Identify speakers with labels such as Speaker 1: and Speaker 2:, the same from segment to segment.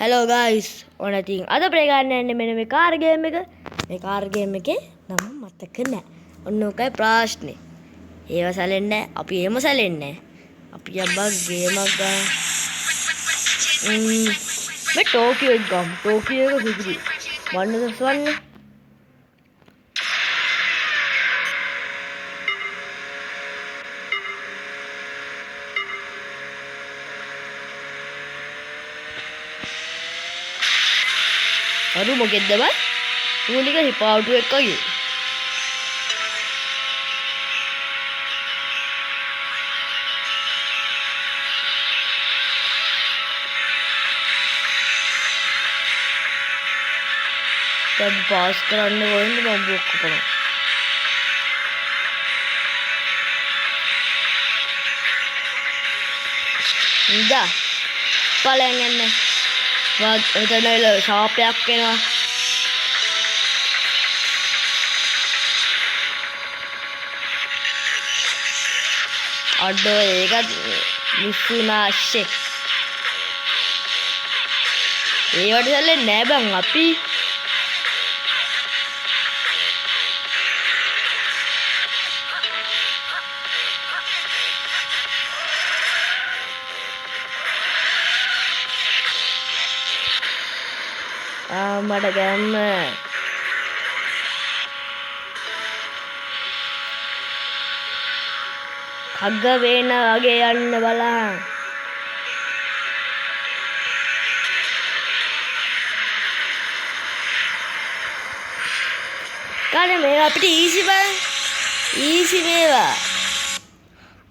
Speaker 1: Hello guys, ඔන්න ඉතින් අද ප්ලේ ගන්න යන්නේ මෙන්න මේ කාර් ගේම් එක. මේ කාර් ගේම් එකේ නම මතක නැහැ. ඔන්න ඔකයි ප්‍රශ්නේ. ඒව සැලෙන්නේ නැහැ. අපි එහෙම සැලෙන්නේ නැහැ. අපි අබ්බා ගේමක් ගන්න. මේ ටෝකියෝ එක ගමු. ටෝකියෝ එක සුදුයි. වන්නදස් වන්නේ. අරු මොකෙද්ද බං? මූලික හිපාවුටු එක්ක ගියේ. දැන් පාස් කරන්න ඕනේ මම බොක්ක කරනවා. ඉඳා පලයන් යන්නේ. එතන ශාපයක් එනවා. අඩෝ ඒකත් මිස්සුනා ඇෂේ. ඒවට සැලෙන්නේ නෑ බං අපි. මට ගන්න කග්ග වේන වගේ යන්න බලන්න. කානේ මේවා අපිට ඊසි බං. ඊසි මේවා.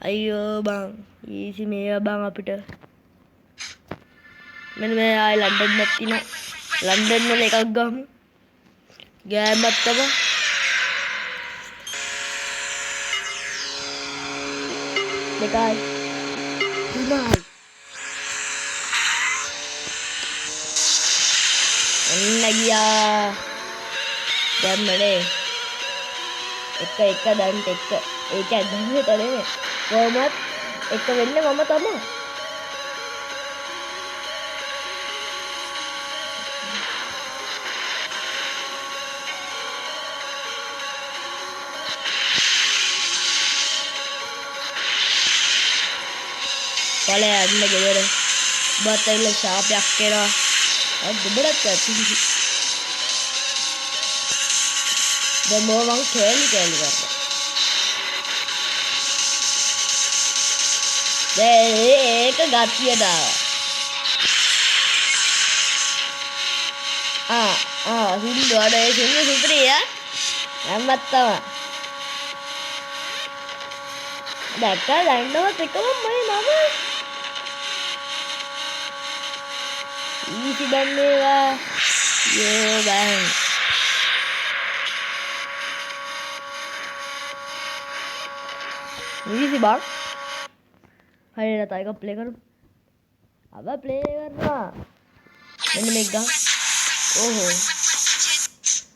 Speaker 1: අයියෝ බං ඊසි මේවා බං අපිට. මෙන්න මේ ආයි ලන්ඩන් එකක් තියෙනවා. ලන්ඩන් වල එකක් ගමු. ගෑමක් තමයි. දෙකයි. තුනයි. එන්න ගියා. දැම්මනේ. එක දැන් එක. ඒක ඇදහිට නෙමෙයි. කොහොමත් එක වෙන්නේ මම තමයි. පලේ යන්න ගෙදර. බතල ශාපයක් එනවා. අද දුබඩක් ඇති. දැන් මම කෑලි කරනවා. දැන් ඒක ගතිය දාවා. හින්දු අඩේ හින්දු සුප්‍රිය. අම්මත් තමයි. දැක්කා ලයින්නවත් එකම මම ඊසි බන්නේවා යෝ බං. ඊසි බං. හරියට තව එකක් ප්ලේ කරමු. අබ ප්ලේ කරනවා. මෙන්න මේක ගන්න. ඕහෝ.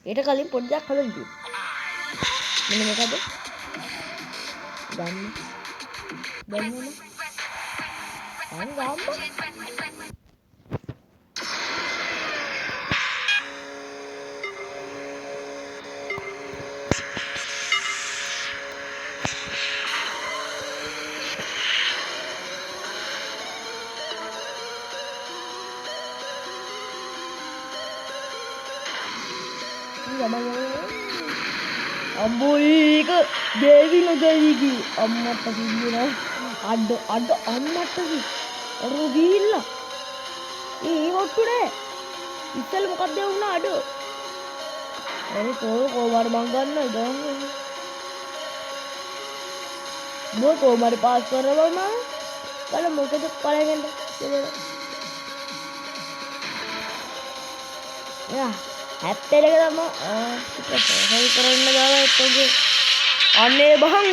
Speaker 1: ඊට කලින් පොඩ්ඩක් හදන්න තියෙනවා. මෙන්න මේකද? ගන්න. දැම්මම. ගම්ම. අම්බෝයි එක දේවින දෙවිකි අම්මට කිව්වනේ අඩ අම්මට අර ගිහිල්ලා ඒ වට්ටුනේ ඉස්සෙල් මොකක්ද වුණා අඩ අර කොහොමද මං ගන්න ගන්න බෝ කොහොමද පාස් කරවම කල මොකද පළගෙන යා හැත්තේක තමයි හොල් කරන්න ගාව එතකොට අනේ බං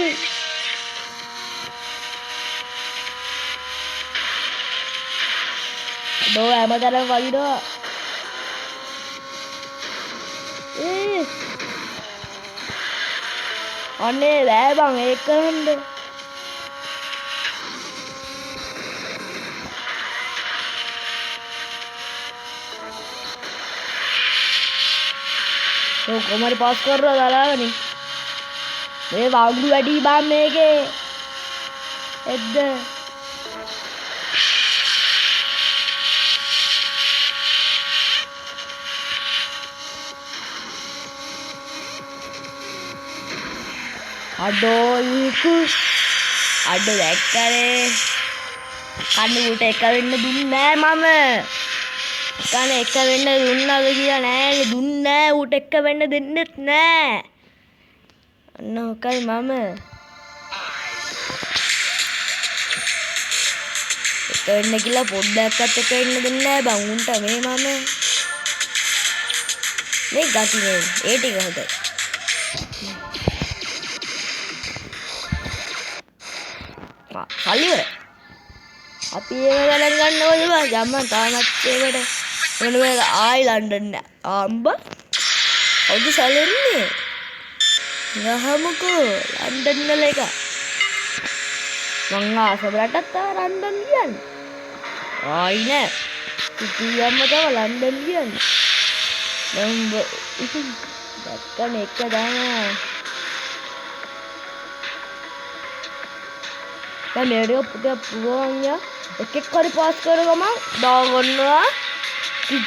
Speaker 1: දෝ හැමදාම වගිනවා අනේ බෑ බං ඒක කරන්න කොහමද පාස් කරලා දාලාවනේ. මේ වගු වැඩි බම් මේකේ. එද්ද. අඩෝ ඊකු. අඩෝ දැක්කනේ. කණුට එක වෙන්න දුන්නේ නෑ මම. කන එක වෙන්න දුන්නාද කියලා නෑනේ. දුන්නේ නෑ ඌට එක වෙන්න දෙන්නෙත් නෑ. අන්න ඔකයි මම. එක වෙන්න කියලා පොඩ්ඩක්වත් එක වෙන්න දෙන්නේ නෑ බං උන්ට මේ මම. මේ ගති නේ. ඒ ටික හොඳයි. කලියර අපි ඒක ගණන් ගන්නවද බං යම්මන් තානත් ඒකට මොනවද ආයි ලන්ඩන් ආම්බ අවුද සැලෙන්නේ ගහමුකෝ ලන්ඩන් වල එක මං ආසබලටත් ලන්ඩන් කියන්නේ ආයි නෑ කිසියම්ම තව ලන්ඩන් කියන්නේ නම් ඉතින් දැක්කම එක දානවා දැන් මේක පුතේ පුරෝන්යා එකෙක් හරි පාස් කර ගමන් දාගන්නවා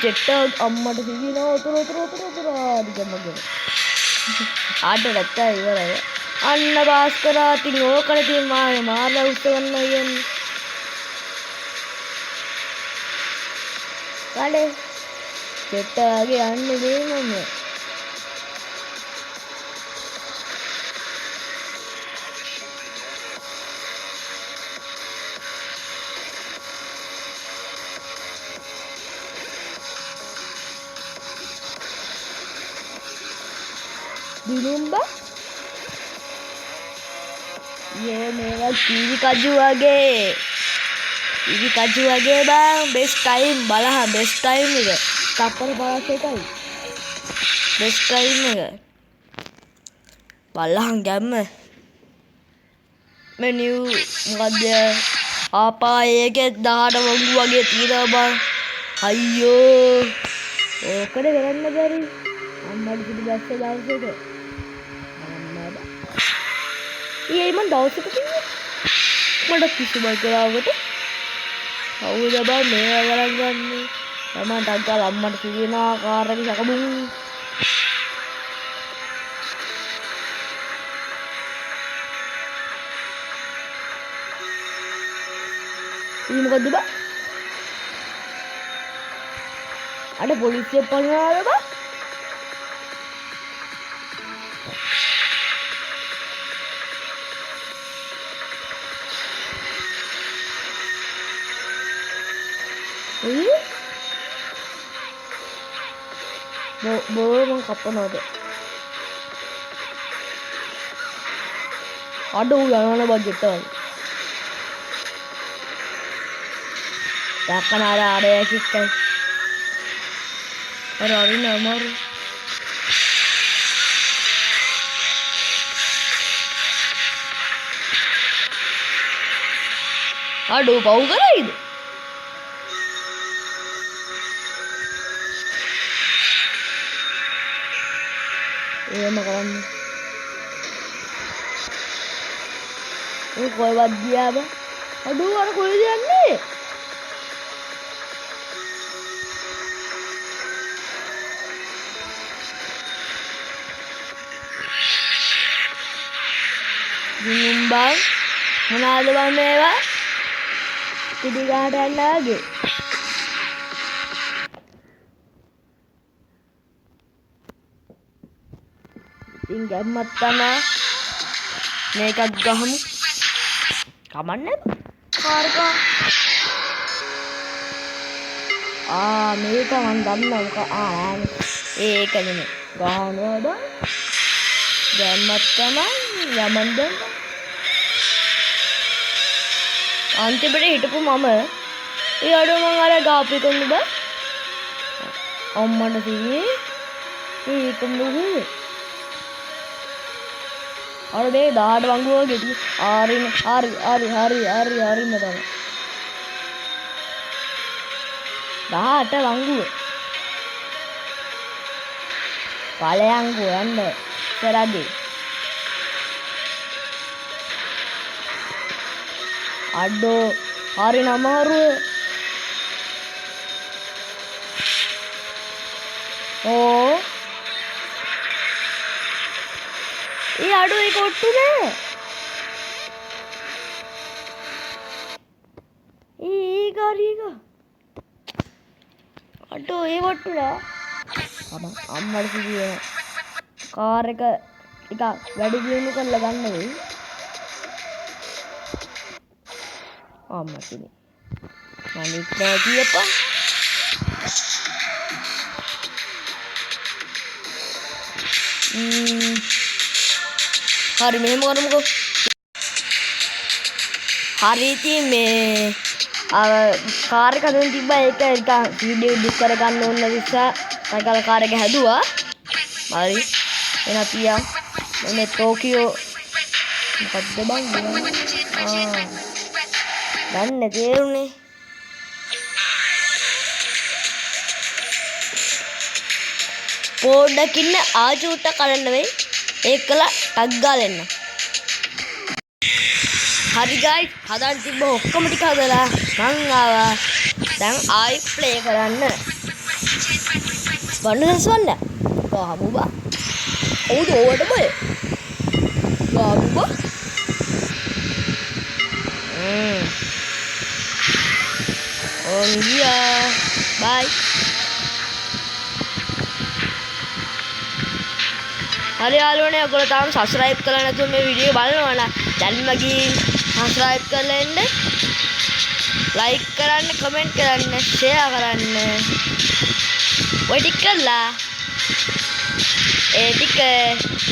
Speaker 1: ජෙට් අම්මට සිහිනවා උතර ආදිගමගෙන ආඩ නැත්තා ඉවරයි අන්න පාස් කරා තින් ඕකල තින් මාරලා උස්ස ගන්නවා කියන්නේ කඩේ ජෙට් ආගේ යන්නේ දෙන්නම Dilumba? Ye mera TV kaju wage. TV kaju wage bang. Best time balahan best time එක. තප්පර 5යි. best time එක. බලහන් ගැම්ම. menu මොකද්ද? ආපායේකේ 18 වංගු වගේ තියෙනවා බං. අයියෝ. ඕකද කරන්න බැරි. අම්මට පිටි දැස්ස දවසේද? ये मन दाव से कितने मडक किसी बार करावट आओ जब मैं अगर अंगने तमाम टक्कर अम्मट सीना कार की सकबुं ये मुकद्दमा अरे पुलिस से पकड़ा रहा बा boleh mengkapan ada ulangan budgetan akan ada ya kita hari nomor bau kah itu ये मकान ये कोई बात दिया अब अडू और कोई दिया नहीं Nyumbang menado bang mewah tidak ada lagi tinggal matana mereka gaham kamarnya harga mereka mandam nangka एक nih gaham ada gamat kana yaman dan anti beri hidup mama ini ada mengara gapi kan juga amma sini ini tunggu और दे दाढ़ वांगू Getty आरी मत दाढ़ वांगू ඵලයන්කෝ යන්න ඉස්සරහදී. අඩෝ හරි නමාරුවේ. ඕ ඒ අඩෝ ඒක ඔට්ටු නෑ. ඒක හරික අඩෝ ඒ ඔට්ටු නෑ. අම්මට කිව්වේ කාර් එක ටිකක් වැඩි දියුණු කරලා ගන්න වෙයි. අම්මා කිව්වේ මම ඉක්මන කියපන්. හරි මෙහෙම කරමුකෝ. හරි ඉතින් මේ කාර් එක හදන්න තිබ්බා. ඒක වීඩියෝ එඩිට් කර ගන්න ඕන නිසා මම කාර් එක හැදුවා. හරි එන පියා මේ ටෝකියෝ මොකද්ද බං ගන්න තේරුනේ. පොඩ්ඩක් ඉන්න ආචුට්ට කරන්න වෙයි. ඒකලා ටග් ගාලා එන්න. හරි ගයිස් හදන්න තිබ්බ ඔක්කොම ටික හදලා මං ආවා. දැන් ආයි ප්ලේ කරන්න. වන්න දැස්වන්න. ගාමුබා. ඔව් ඕවට බය. ගාමුබා. ගියා. බයි. හරි යාළුවනේ ඔයගොල්ලෝ තාම subscribe කරලා නැතුව මේ වීඩියෝ බලනවා නම් දැන්ම ගිහින් subscribe කරලා එන්න. like කරන්න, comment කරන්න, share කරන්න. ඔය ටික කළා. ඒ ටික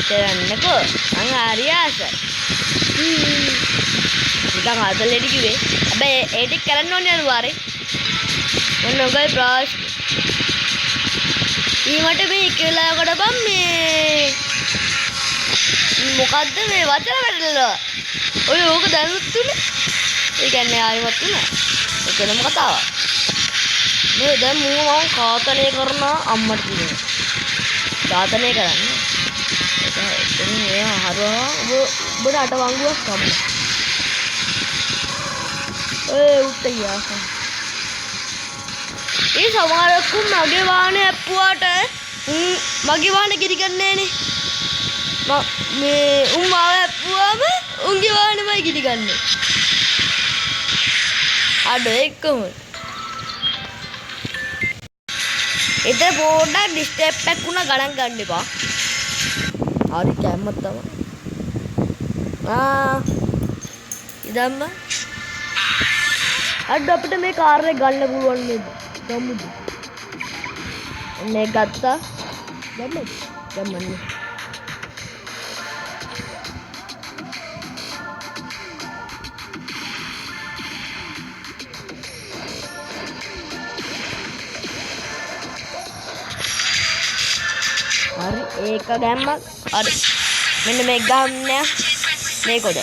Speaker 1: කරන්නකෝ. මං හරි ආසයි. නිකන් හදලෙඩි කිව්වේ. හැබැයි ඒ ටික කරන්න ඕනේ අනිවාර්යෙන්. මොන ඔයගොල්ලෝ ප්‍රාස් ඊමට මේ කියලා බම් මේ මොකද්ද මේ වචන වැටලලා ඔය ඕක දැනුත් තුනේ. ඒ කියන්නේ ආයෙමත් තුනේ. ඒක නම කතාවක්. මේ දැන් මම ඝාතනය කරන අම්මට කියනවා. ඝාතනය කරන්න. ඒක එයා හරවා ඔබට අටවංගුවක් කමු. උත්තයියා. ඒ සමහරක්කු මගේ වාහනේ ඇප්පුවාට මගේ වාහනේ කිරි ගන්නේ නේ. මේ මාව ඇප්පුවාම උන්ගේ වාහනේමයි කිරි ගන්නේ. අඩ එක්කම. ඒතර පොඩ්ඩක් ඩිස්ටර්බ් එකක් වුණා ගණන් ගන්න එපා. හරි කැම්මක් තමයි. ඉදම්ම අඩ අපිට මේ කාර් එක ගන්න පුළුවන් නේද? ගමුද? මේ ගත්තා. ගමන්නේ. හරි ඒක ගැම්මක්. හරි මෙන්න මේ ගම්නේ මේකද?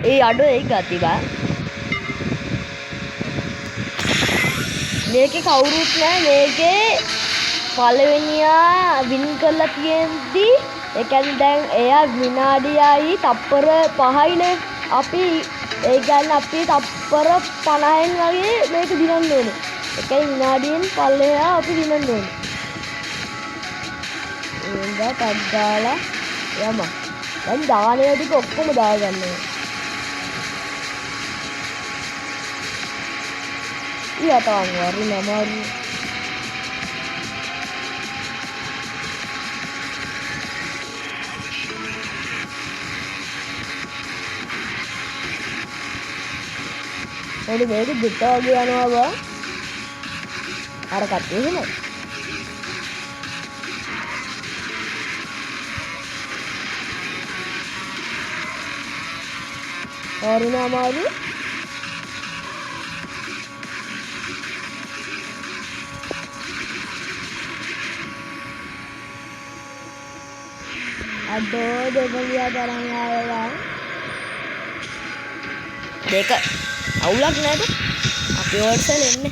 Speaker 1: ඒ අඩෝ ඒ ගති බා. මේකේ කවුරුත් නැහැ. මේකේ පළවෙනියා වින් කරලා තියෙද්දි ඒ කියන්නේ දැන් එයා විනාඩියයි තප්පර 5යිනේ. අපි ඒ කියන්නේ අපි තප්පර 50න් වගේ මේක දිනන්න ඕනේ. ඒකයි විනාඩියෙන් පල්ලෙහා අපි දිනන්න ඕනේ. එන්දා ටක් දාලා යම. දැන් දානේ ටික ඔක්කොම දාගන්න ඕනේ. iya tawang waru namaru odu මේක දෙට වගේ යනවා බා අර කට්ටිය එහෙමයි waru namaru aduh dia barang ayam deka awulak nada අපි ඕට්සල් එන්නේ.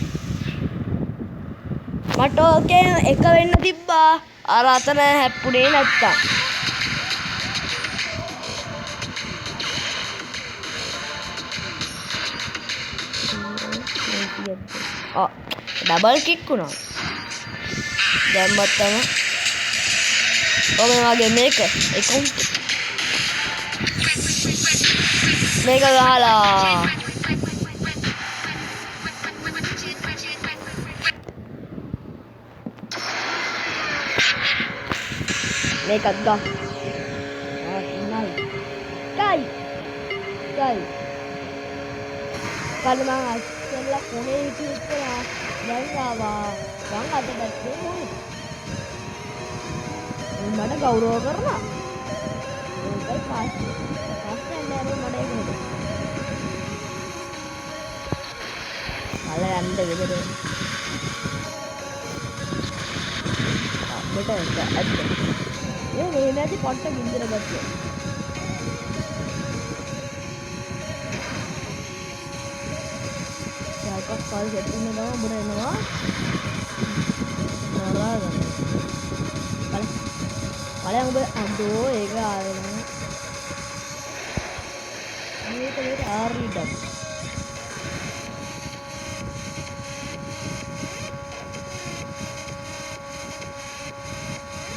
Speaker 1: මට ඕකේ එක වෙන්න තිබ්බා. අර අතන හැප්පුණේ නැත්තම්. ඩබල් කික් වුණා. දැම්මත් තමයි. ඔබ වගේ මේක එකම මේක ගහලා මේකත් ගහ. ගයි. කලින් මම අස්සෙල්ලා කොහේ හිටියලා දැන් ආවා. මං අද දැක්කේ මොනේ. මට ගෞරව කරනවා. ඒකයි පාස්ට්. පාස්ට් නෑ මට ඒක නෙමෙයි. අල යන්න ගෙදර. අපිට ඇත්ත. මේ නැති පොට්ට ගින්දර ගත්තා. යාකස් කාල් සෙට්ටින් එකම උඹට එනවා. නරාගන්න. බලයන් ඔබ අදෝ ඒක ආවේ නෑ. මේක ආරිඩම්.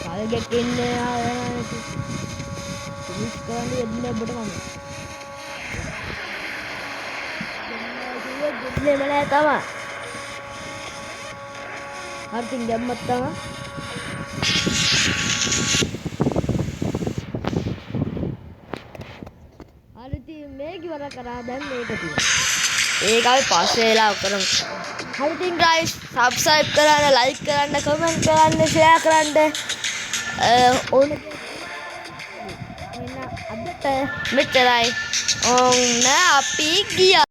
Speaker 1: කාලෙක ඉන්නේ ආවේ. පුලිස් කාලේ එන්න ඔබට මම. දෙන්නේ මලෑ තමයි. හරිටින් ගැම්මත් තමයි. මේක ඉවර කරා දැන් මේක තියෙනවා. ඒක අපි පස්සේ වෙලා කරමු. හරි ඉතින් guys subscribe කරන්න, like කරන්න, comment කරන්න, share කරන්න. ඕන එන්න අදට මෙච්චරයි. ඕන්න අපි ගියා.